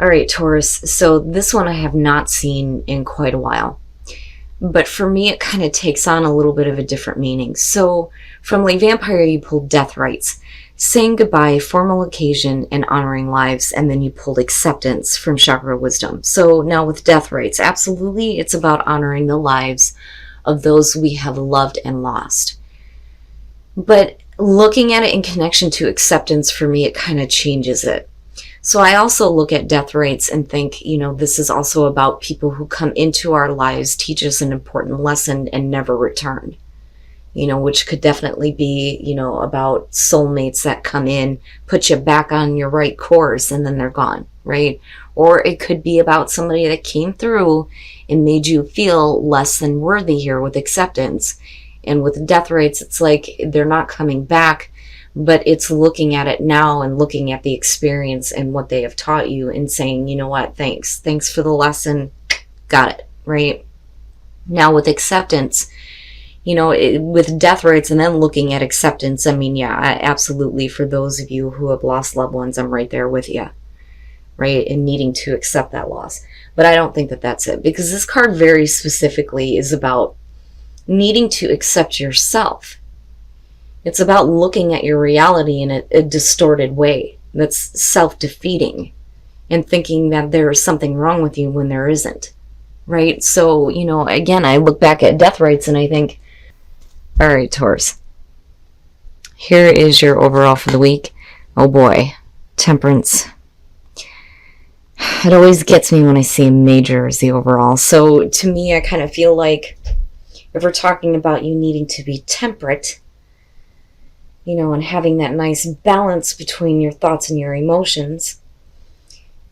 All right, Taurus. So this one I have not seen in quite a while. But for me, it kind of takes on a little bit of a different meaning. So from like Vampire, you pulled death rites, saying goodbye, formal occasion, and honoring lives. And then you pulled acceptance from Chakra Wisdom. So now with death rites, absolutely, it's about honoring the lives of those we have loved and lost. But looking at it in connection to acceptance, for me, it kind of changes it. So I also look at death rates and think, this is also about people who come into our lives, teach us an important lesson, and never return. Which could definitely be, about soulmates that come in, put you back on your right course, and then they're gone, right? Or it could be about somebody that came through and made you feel less than worthy here with acceptance. And with death rates, it's like they're not coming back, but it's looking at it now and looking at the experience and what they have taught you and saying, you know what, thanks for the lesson, got it, right? Now with acceptance, with death rates and then looking at acceptance, absolutely, for those of you who have lost loved ones, I'm right there with you, right? And needing to accept that loss. But I don't think that that's it, because this card very specifically is about needing to accept yourself. It's about looking at your reality in a distorted way that's self-defeating and thinking that there is something wrong with you when there isn't, right? So, again, I look back at death rates and I think, all right, Taurus, here is your overall for the week. Oh boy, Temperance. It always gets me when I see a major as the overall. So to me, I kind of feel like if we're talking about you needing to be temperate, and having that nice balance between your thoughts and your emotions,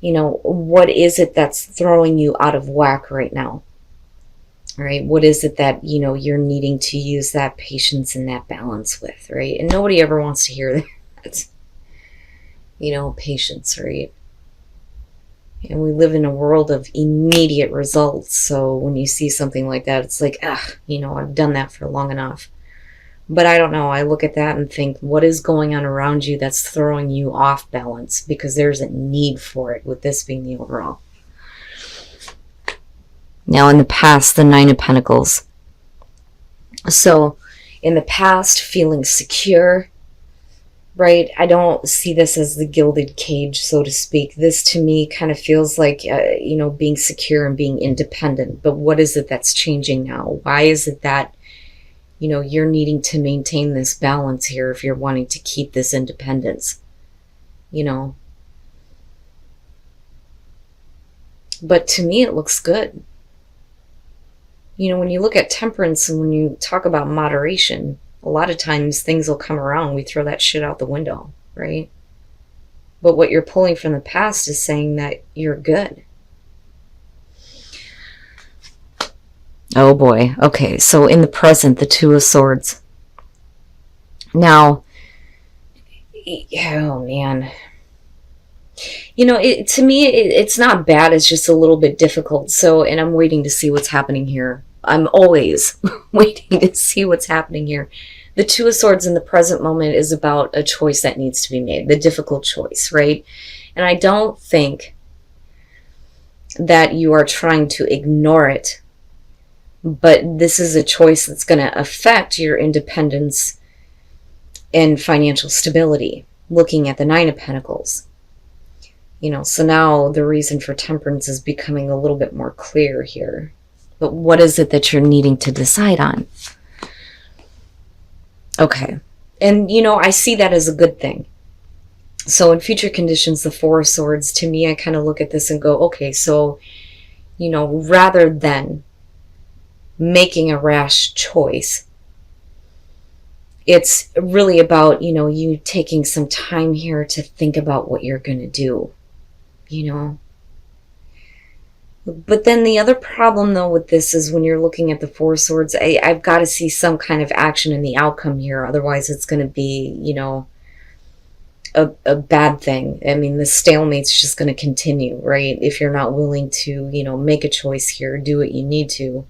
what is it that's throwing you out of whack right now? Right? What is it that, you're needing to use that patience and that balance with, right? And nobody ever wants to hear that. Patience, right? And we live in a world of immediate results. So when you see something like that, it's like, I've done that for long enough. But I don't know. I look at that and think, what is going on around you that's throwing you off balance? Because there's a need for it, with this being the overall. Now, in the past, the Nine of Pentacles. So, in the past, feeling secure, right? I don't see this as the gilded cage, so to speak. This, to me, kind of feels like, being secure and being independent. But what is it that's changing now? Why is it that you're needing to maintain this balance here if you're wanting to keep this independence, But to me, it looks good. When you look at temperance and when you talk about moderation, a lot of times things will come around. We throw that shit out the window, right? But what you're pulling from the past is saying that you're good. Oh boy. Okay, so in the present, the Two of Swords. Now, oh man. To me, it's not bad. It's just a little bit difficult. So, and I'm waiting to see what's happening here. I'm always waiting to see what's happening here. The Two of Swords in the present moment is about a choice that needs to be made. The difficult choice, right? And I don't think that you are trying to ignore it. But this is a choice that's going to affect your independence and financial stability, looking at the Nine of Pentacles. So now the reason for temperance is becoming a little bit more clear here. But what is it that you're needing to decide on? Okay. And, I see that as a good thing. So in future conditions, the Four of Swords, to me, I kind of look at this and go, okay, so, rather than making a rash choice, it's really about, you taking some time here to think about what you're going to do, But then the other problem, though, with this is when you're looking at the Four of Swords, I've got to see some kind of action in the outcome here. Otherwise, it's going to be, a bad thing. I mean, the stalemate's just going to continue, right? If you're not willing to, make a choice here, do what you need to.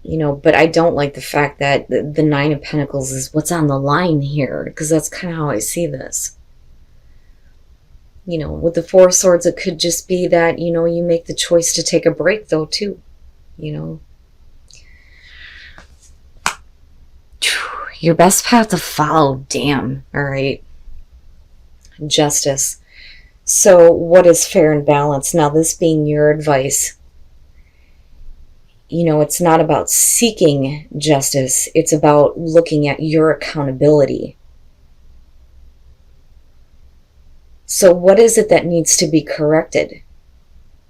But I don't like the fact that the Nine of Pentacles is what's on the line here, because that's kind of how I see this. With the Four of Swords, it could just be that, you make the choice to take a break, though, too. Your best path to follow, damn, all right. Justice. So, what is fair and balanced? Now, this being your advice, it's not about seeking justice, it's about looking at your accountability. So what is it that needs to be corrected?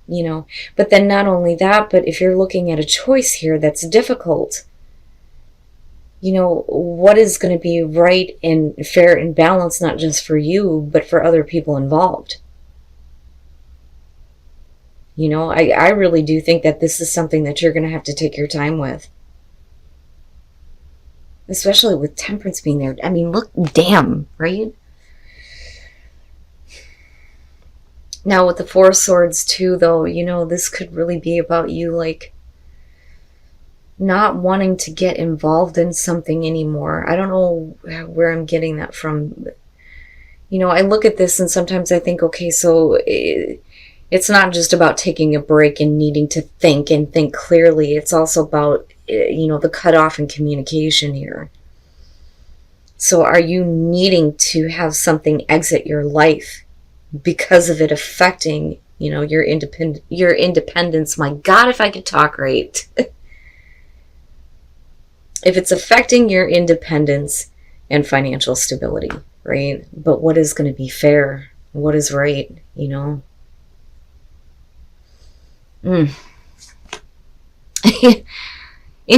But then not only that, but if you're looking at a choice here that's difficult, what is going to be right and fair and balanced, not just for you, but for other people involved? I really do think that this is something that you're going to have to take your time with. Especially with Temperance being there. I mean, look, damn, right? Now with the Four of Swords too, though, this could really be about you, like, not wanting to get involved in something anymore. I don't know where I'm getting that from. But, I look at this and sometimes I think, okay, so it's not just about taking a break and needing to think and think clearly. It's also about, the cutoff in communication here. So are you needing to have something exit your life because of it affecting, your independence? My God, if I could talk right. If it's affecting your independence and financial stability, right? But what is going to be fair? What is right, In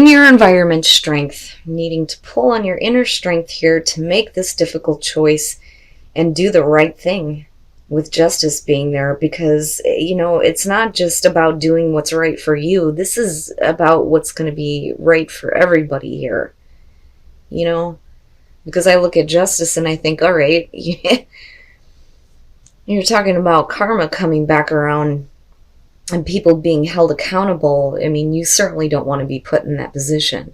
your environment strength, needing to pull on your inner strength here to make this difficult choice and do the right thing, with justice being there, because it's not just about doing what's right for you. This is about what's going to be right for everybody here, because I look at justice and I think, all right, you're talking about karma coming back around and people being held accountable. I mean, you certainly don't want to be put in that position.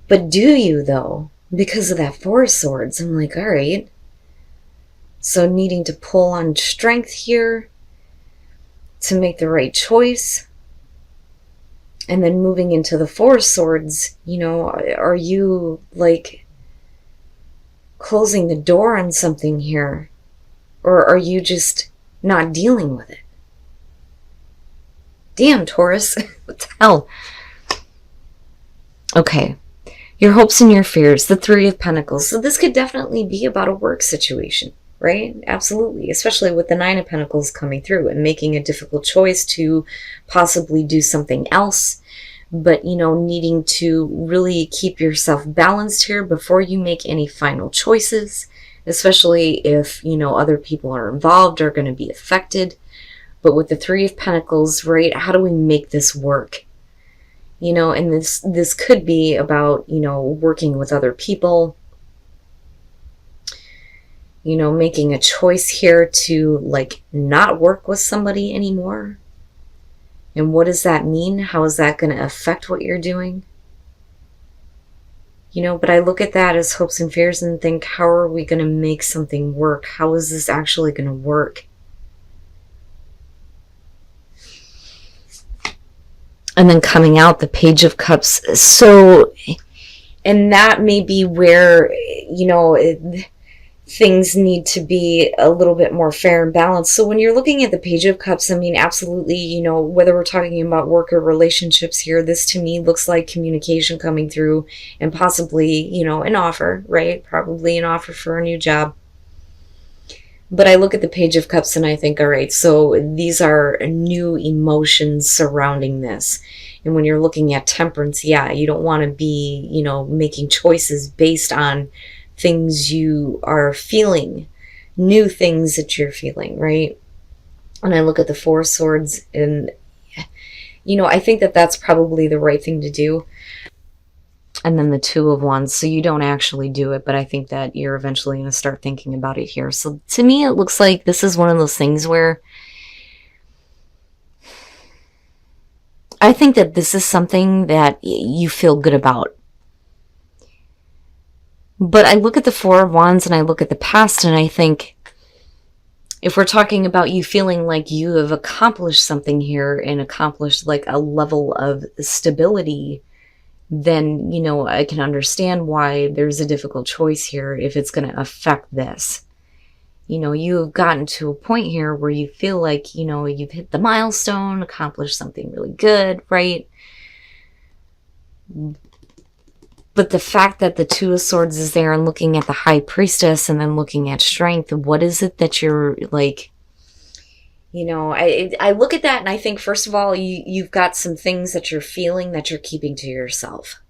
But do you, though? Because of that Four of Swords, I'm like, all right. So needing to pull on strength here to make the right choice. And then moving into the Four of Swords, are you, like, closing the door on something here? Or are you just not dealing with it? Damn, Taurus. What the hell? Okay. Your hopes and your fears, the Three of Pentacles. So this could definitely be about a work situation, right? Absolutely. Especially with the Nine of Pentacles coming through and making a difficult choice to possibly do something else. But, needing to really keep yourself balanced here before you make any final choices. Especially if, other people are involved or going to be affected. But with the Three of Pentacles, right, how do we make this work? And this could be about, working with other people. Making a choice here to, like, not work with somebody anymore. And what does that mean? How is that going to affect what you're doing? But I look at that as hopes and fears and think, how are we going to make something work? How is this actually going to work? And then coming out, the Page of Cups. So, and that may be where, things need to be a little bit more fair and balanced. So when you're looking at the Page of Cups, I mean, absolutely, whether we're talking about work or relationships here, this to me looks like communication coming through and possibly, an offer, right? Probably an offer for a new job. But I look at the Page of Cups and I think, all right, so these are new emotions surrounding this. And when you're looking at Temperance, yeah, you don't want to be, making choices based on things you are feeling, new things that you're feeling, right? And I look at the Four of Swords and, I think that that's probably the right thing to do. And then the Two of Wands, so you don't actually do it, but I think that you're eventually going to start thinking about it here. So to me, it looks like this is one of those things where I think that this is something that you feel good about. But I look at the Four of Wands and I look at the past and I think, if we're talking about you feeling like you have accomplished something here and accomplished like a level of stability, then, you know, I can understand why there's a difficult choice here if it's going to affect this. You know, you've gotten to a point here where you feel like, you know, you've hit the milestone, accomplished something really good, right? But the fact that the Two of Swords is there and looking at the High Priestess and then looking at strength, what is it that you're like, you know, I look at that and I think, first of all, you've got some things that you're feeling that you're keeping to yourself.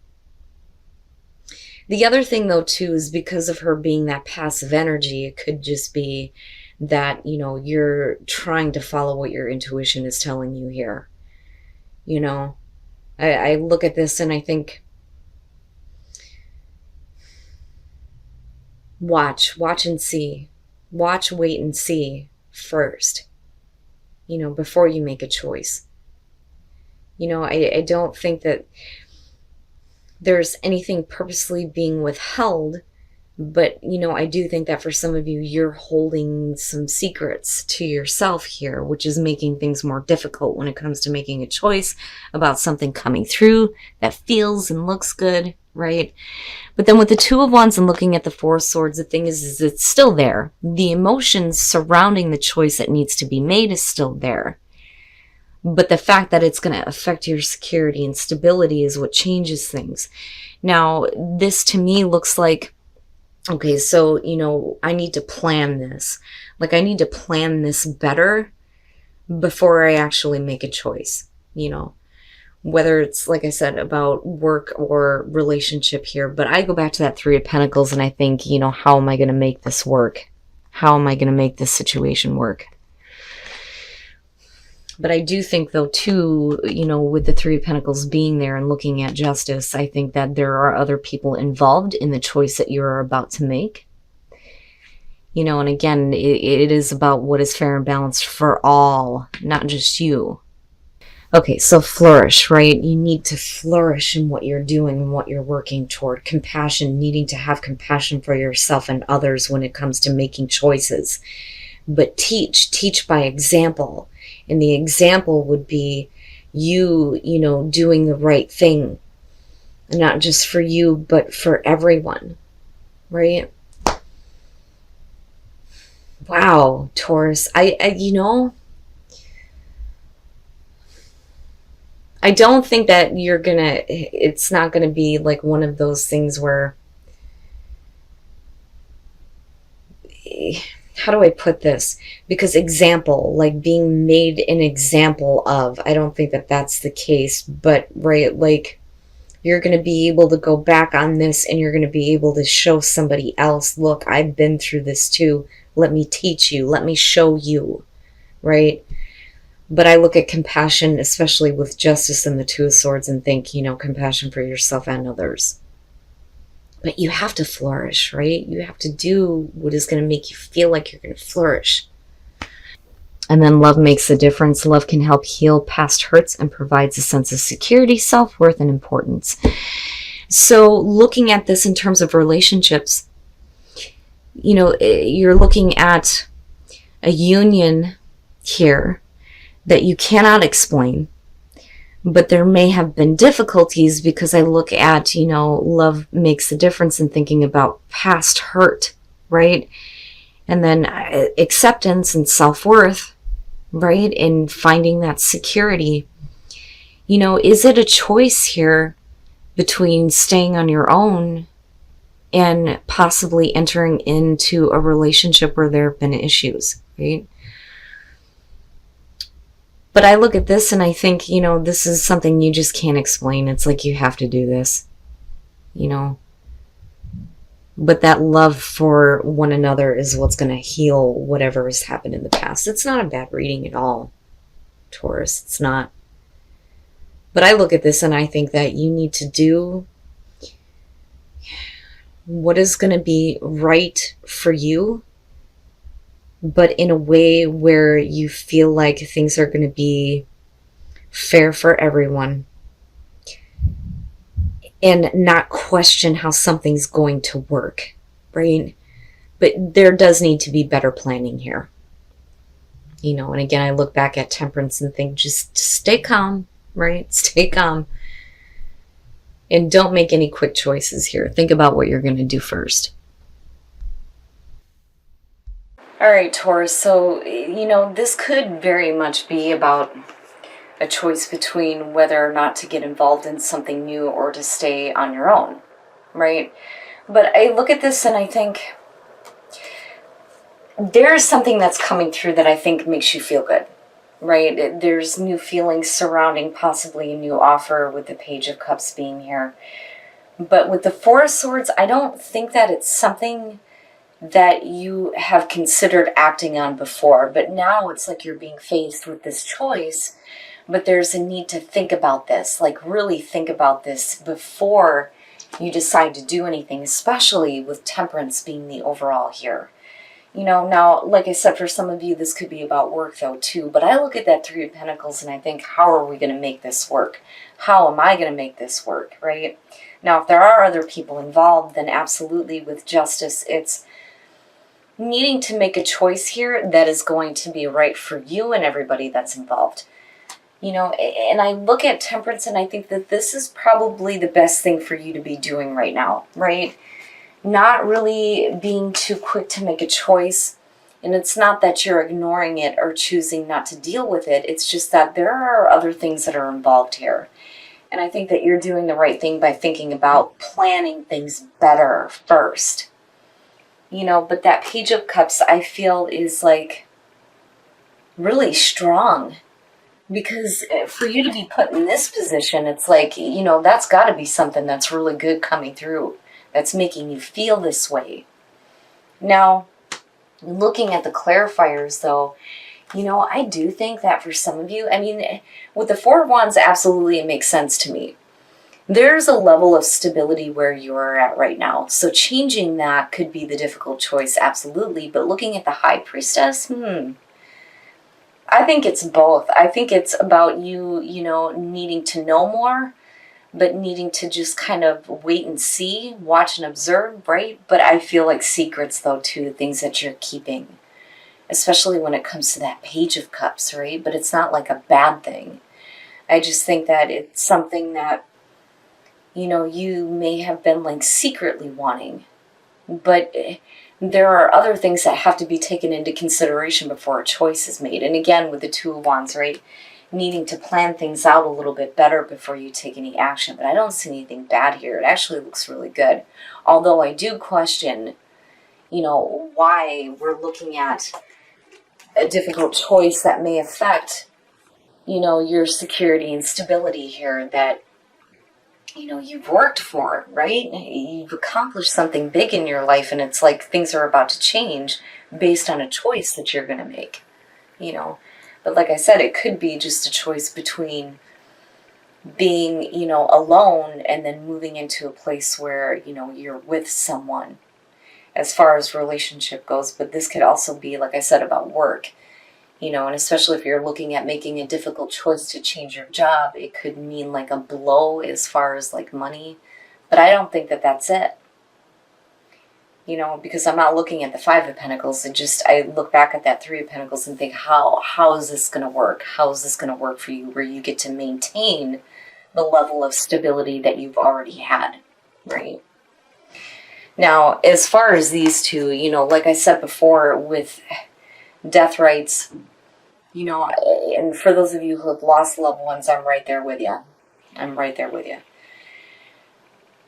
The other thing, though, too, is because of her being that passive energy, it could just be that, you know, you're trying to follow what your intuition is telling you here. You know, I look at this and I think, watch and see. Watch, wait, and see first, you know, before you make a choice. You know, I don't think that there's anything purposely being withheld, but, you know, I do think that for some of you, you're holding some secrets to yourself here, which is making things more difficult when it comes to making a choice about something coming through that feels and looks good, right? But then with the Two of Wands and looking at the Four of Swords, the thing is it's still there. The emotions surrounding the choice that needs to be made is still there. But the fact that it's going to affect your security and stability is what changes things. Now, this to me looks like, okay, so, you know, I need to plan this. Like, I need to plan this better before I actually make a choice, you know. Whether it's, like I said, about work or relationship here. But I go back to that Three of Pentacles and I think, you know, how am I going to make this work? How am I going to make this situation work? But I do think, though, too, you know, with the Three of Pentacles being there and looking at justice, I think that there are other people involved in the choice that you're about to make. You know, and again, it is about what is fair and balanced for all, not just you. Okay, so flourish, right? You need to flourish in what you're doing and what you're working toward. Compassion, needing to have compassion for yourself and others when it comes to making choices. But teach by example. And the example would be you know, doing the right thing. Not just for you, but for everyone, right? Wow, Taurus. You know, I don't think that it's not gonna be like one of those things where, how do I put this? Because example, like being made an example of, I don't think that that's the case, but right, like you're going to be able to go back on this and you're going to be able to show somebody else, look, I've been through this too. Let me teach you. Let me show you, right? But I look at compassion, especially with justice and the Two of Swords, and think, you know, compassion for yourself and others. But you have to flourish, right? You have to do what is going to make you feel like you're going to flourish. And then love makes a difference. Love can help heal past hurts and provides a sense of security, self-worth, and importance. So looking at this in terms of relationships, you know, you're looking at a union here that you cannot explain. But there may have been difficulties because I look at, you know, love makes a difference in thinking about past hurt, right? And then acceptance and self-worth, right? And finding that security. You know, is it a choice here between staying on your own and possibly entering into a relationship where there have been issues, right? But I look at this and I think, you know, this is something you just can't explain. It's like you have to do this, you know. But that love for one another is what's going to heal whatever has happened in the past. It's not a bad reading at all, Taurus. It's not. But I look at this and I think that you need to do what is going to be right for you, but in a way where you feel like things are going to be fair for everyone. and not question how something's going to work, right? But there does need to be better planning here. And again, I look back at temperance and think, just stay calm, right? Stay calm. And don't make any quick choices here. Think about what you're going to do first. All right, Taurus. So, this could very much be about a choice between whether or not to get involved in something new or to stay on your own, right? But I look at this and I think there's something that's coming through that I think makes you feel good, right? There's new feelings surrounding possibly a new offer with the Page of Cups being here. But with the Four of Swords, I don't think that it's something that you have considered acting on before. But now it's like you're being faced with this choice, but there's a need to think about this, like really think about this before you decide to do anything, especially with temperance being the overall here. Now, like I said, for some of you, this could be about work, though, too. But I look at that Three of Pentacles and I think, how are we going to make this work? How am I going to make this work, right? Now, if there are other people involved, then absolutely with justice, it's needing to make a choice here that is going to be right for you and everybody that's involved. And I look at temperance and I think that this is probably the best thing for you to be doing right now, right? Not really being too quick to make a choice. And it's not that you're ignoring it or choosing not to deal with it. It's just that there are other things that are involved here. And I think that you're doing the right thing by thinking about planning things better first. But that Page of Cups, I feel, is like really strong. Because for you to be put in this position, it's like, that's got to be something that's really good coming through, that's making you feel this way. Now, looking at the clarifiers, though, I do think that for some of you, with the Four of Wands, absolutely it makes sense to me. There's a level of stability where you're at right now. So changing that could be the difficult choice, absolutely. But looking at the High Priestess, I think it's both. I think it's about you, needing to know more, but needing to just kind of wait and see, watch and observe, right? But I feel like secrets, though, too, things that you're keeping, especially when it comes to that Page of Cups, right? But it's not like a bad thing. I just think that it's something that, you may have been like secretly wanting, but there are other things that have to be taken into consideration before a choice is made. And again, with the Two of Wands, right? Needing to plan things out a little bit better before you take any action. But I don't see anything bad here. It actually looks really good. Although I do question, why we're looking at a difficult choice that may affect, your security and stability here that, you've worked for, right? You've accomplished something big in your life, and it's like things are about to change based on a choice that you're going to make, But like I said, it could be just a choice between being, alone and then moving into a place where, you're with someone as far as relationship goes. But this could also be, like I said, about work. And especially if you're looking at making a difficult choice to change your job, it could mean like a blow as far as like money. But I don't think that that's it. Because I'm not looking at the Five of Pentacles. I look back at that Three of Pentacles and think, how is this going to work? How is this going to work for you where you get to maintain the level of stability that you've already had, right? Now, as far as these two, like I said before, with death rights, and for those of you who have lost loved ones, I'm right there with you. I'm right there with you.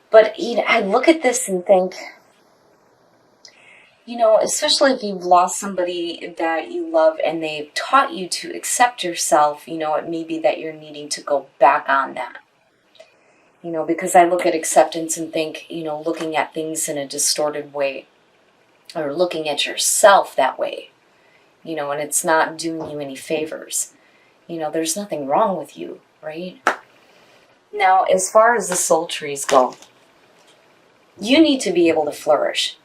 But, I look at this and think, especially if you've lost somebody that you love and they've taught you to accept yourself, it may be that you're needing to go back on that. Because I look at acceptance and think, looking at things in a distorted way or looking at yourself that way. And it's not doing you any favors. There's nothing wrong with you, right? Now, as far as the soul trees go, you need to be able to flourish.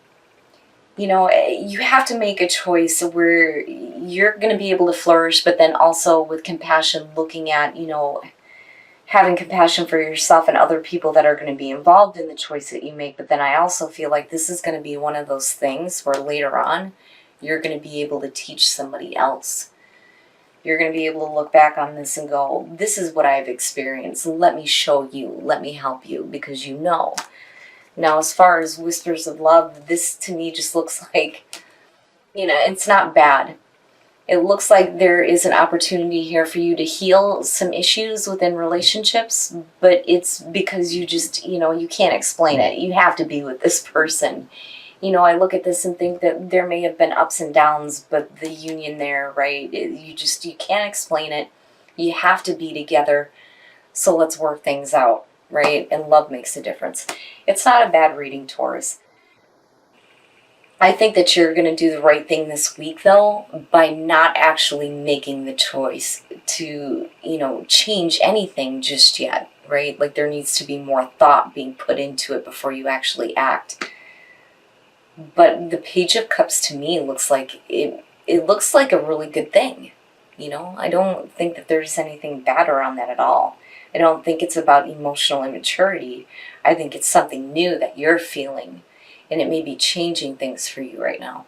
You have to make a choice where you're going to be able to flourish, but then also with compassion looking at, having compassion for yourself and other people that are going to be involved in the choice that you make. But then I also feel like this is going to be one of those things where later on you're going to be able to teach somebody else. You're going to be able to look back on this and go, this is what I've experienced. Let me show you. Let me help you, because you know. Now, as far as whispers of love, this to me just looks like, it's not bad. It looks like there is an opportunity here for you to heal some issues within relationships, but it's because you just, you can't explain it. You have to be with this person. I look at this and think that there may have been ups and downs, but the union there, right? You can't explain it. You have to be together. So let's work things out, right? And love makes a difference. It's not a bad reading, Taurus. I think that you're going to do the right thing this week, though, by not actually making the choice to, change anything just yet, right? Like there needs to be more thought being put into it before you actually act. But the Page of Cups to me looks like it looks like a really good thing. I don't think that there's anything bad around that at all. I don't think it's about emotional immaturity. I think it's something new that you're feeling, and it may be changing things for you right now.